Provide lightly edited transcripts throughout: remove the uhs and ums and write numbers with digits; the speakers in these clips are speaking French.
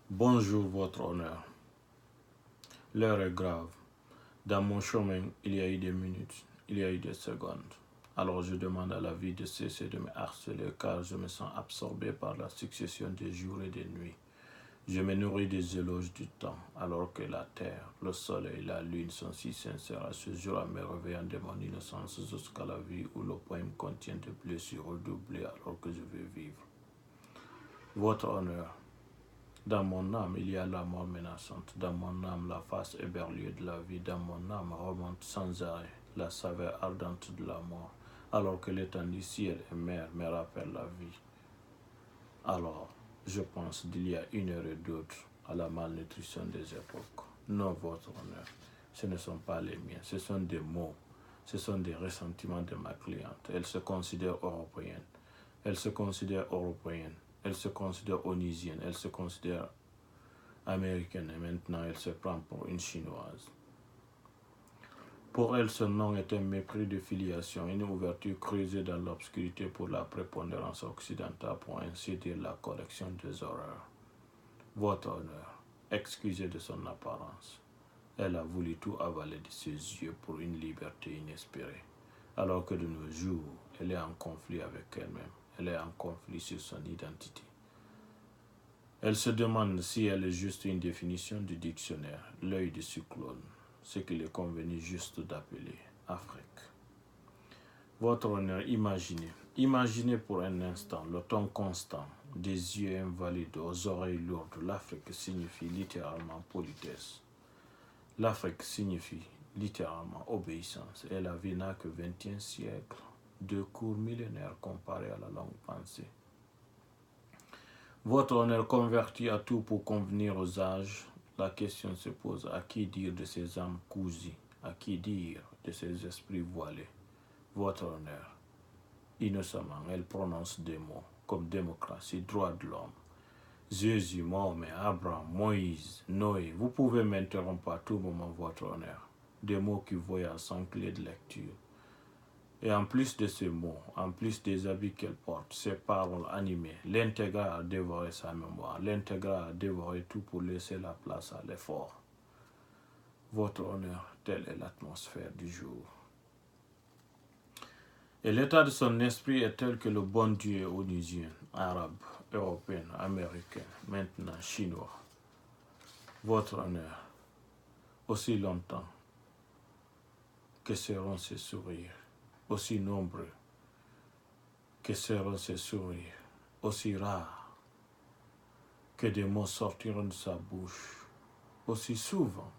Bonjour, votre honneur. L'heure est grave. Dans mon chemin, il y a eu des minutes, il y a eu des secondes. Alors je demande à la vie de cesser de me harceler car je me sens absorbé par la succession des jours et des nuits. Je me nourris des éloges du temps, alors que la terre, le soleil, la lune sont si sincères à ce jour à me réveillant de mon innocence jusqu'à la vie où le poème contient des blessures redoublées alors que je veux vivre. Votre honneur, dans mon âme, il y a la mort menaçante. Dans mon âme, la face éberluée de la vie. Dans mon âme remonte sans arrêt la saveur ardente de la mort. Alors que l'étendue ciel et mer me rappelle la vie. Alors, je pense d'il y a une heure et d'autre à la malnutrition des époques. Non, votre honneur, ce ne sont pas les miens. Ce sont des mots. Ce sont des ressentiments de ma cliente. Elle se considère européenne. Elle se considère européenne. Elle se considère onisienne. Elle se considère américaine et maintenant elle se prend pour une chinoise. Pour elle, ce nom est un mépris de filiation, une ouverture creusée dans l'obscurité pour la prépondérance occidentale, pour ainsi dire la collection des horreurs. Votre honneur, excusez de son apparence. Elle a voulu tout avaler de ses yeux pour une liberté inespérée, alors que de nos jours, elle est en conflit avec elle-même, elle est en conflit sur son identité. Elle se demande si elle est juste une définition du dictionnaire, l'œil du cyclone, ce qu'il est convenu juste d'appeler Afrique. Votre honneur, imaginez pour un instant le ton constant, des yeux invalides aux oreilles lourdes. L'Afrique signifie littéralement politesse. L'Afrique signifie littéralement obéissance. Et la vie n'a que 21 siècles, deux cours millénaires comparés à la longue pensée. Votre honneur converti à tout pour convenir aux âges, la question se pose à qui dire de ces âmes cousues, à qui dire de ces esprits voilés. Votre honneur, innocemment, elle prononce des mots comme démocratie, droit de l'homme. Jésus, Mahomet, Abraham, Moïse, Noé, vous pouvez m'interrompre à tout moment, votre honneur. Des mots qui voyagent sans clé de lecture. Et en plus de ces mots, en plus des habits qu'elle porte, ses paroles animées, l'intégral a dévoré sa mémoire, l'intégral a dévoré tout pour laisser la place à l'effort. Votre honneur, telle est l'atmosphère du jour. Et l'état de son esprit est tel que le bon Dieu est onusien, arabe, européen, américain, maintenant chinois. Votre honneur, aussi longtemps que seront ses sourires, aussi nombreux que seront ses sourires, aussi rares que des mots sortiront de sa bouche, aussi souvent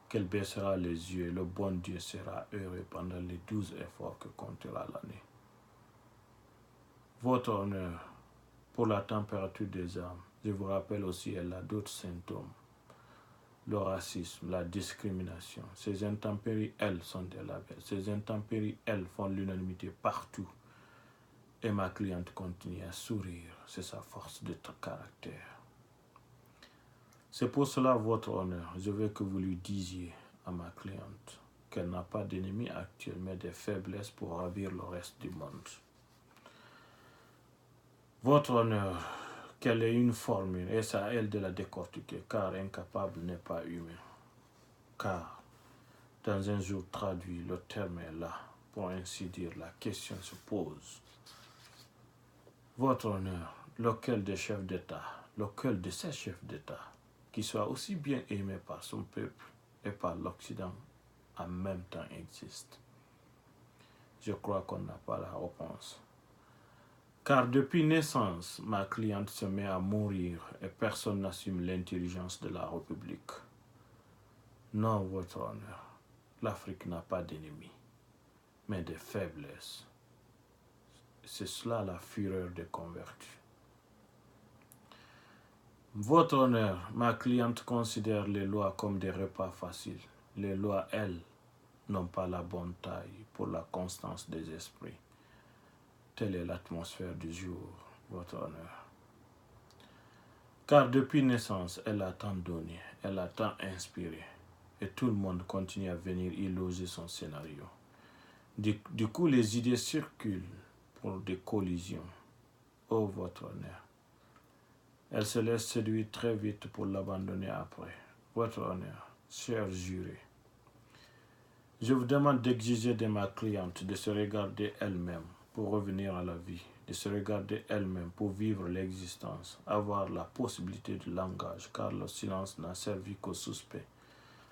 qu'elle baissera les yeux et le bon Dieu sera heureux pendant les 12 efforts que comptera l'année. Votre honneur, pour la température des âmes, je vous rappelle aussi elle a d'autres symptômes. Le racisme, la discrimination, ces intempéries, elles, sont des labels. Ces intempéries, elles, font l'unanimité partout. Et ma cliente continue à sourire, c'est sa force de caractère. C'est pour cela, votre honneur, je veux que vous lui disiez à ma cliente qu'elle n'a pas d'ennemi actuel, mais des faiblesses pour ravir le reste du monde. Votre honneur, qu'elle ait une formule, et c'est à elle de la décortiquer, car incapable n'est pas humain. Car, dans un jour traduit, le terme est là, pour ainsi dire, la question se pose. Votre honneur, lequel des chefs d'État, lequel de ces chefs d'État, qui soit aussi bien aimé par son peuple et par l'Occident, en même temps existe? Je crois qu'on n'a pas la réponse. Car depuis naissance, ma cliente se met à mourir et personne n'assume l'intelligence de la République. Non, votre honneur, l'Afrique n'a pas d'ennemis, mais des faiblesses. C'est cela la fureur des convertis. Votre honneur, ma cliente considère les lois comme des repas faciles. Les lois, elles, n'ont pas la bonne taille pour la constance des esprits. Telle est l'atmosphère du jour, votre honneur. Car depuis naissance, elle a tant donné, elle a tant inspiré, et tout le monde continue à venir y loger son scénario. Du coup, les idées circulent pour des collisions. Oh, votre honneur, Elle se laisse séduire très vite pour l'abandonner après. Votre honneur, cher juré, je vous demande d'exiger de ma cliente de se regarder elle-même pour revenir à la vie, de se regarder elle-même pour vivre l'existence, avoir la possibilité de langage, car le silence n'a servi qu'aux suspects.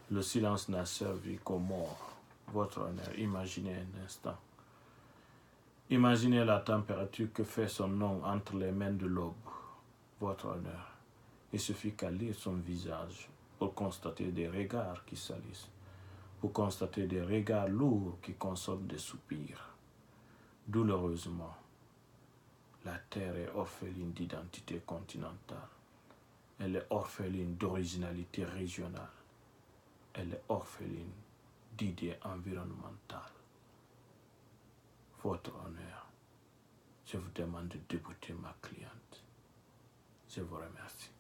Le silence n'a servi qu'aux morts. Votre honneur, imaginez un instant. Imaginez la température que fait son nom entre les mains de l'aube. Votre honneur, il suffit qu'à lire son visage pour constater des regards qui salissent, pour constater des regards lourds qui consomment des soupirs. Douloureusement, la Terre est orpheline d'identité continentale. Elle est orpheline d'originalité régionale. Elle est orpheline d'idées environnementales. Votre honneur, je vous demande de débouter ma cliente. Je vous remercie.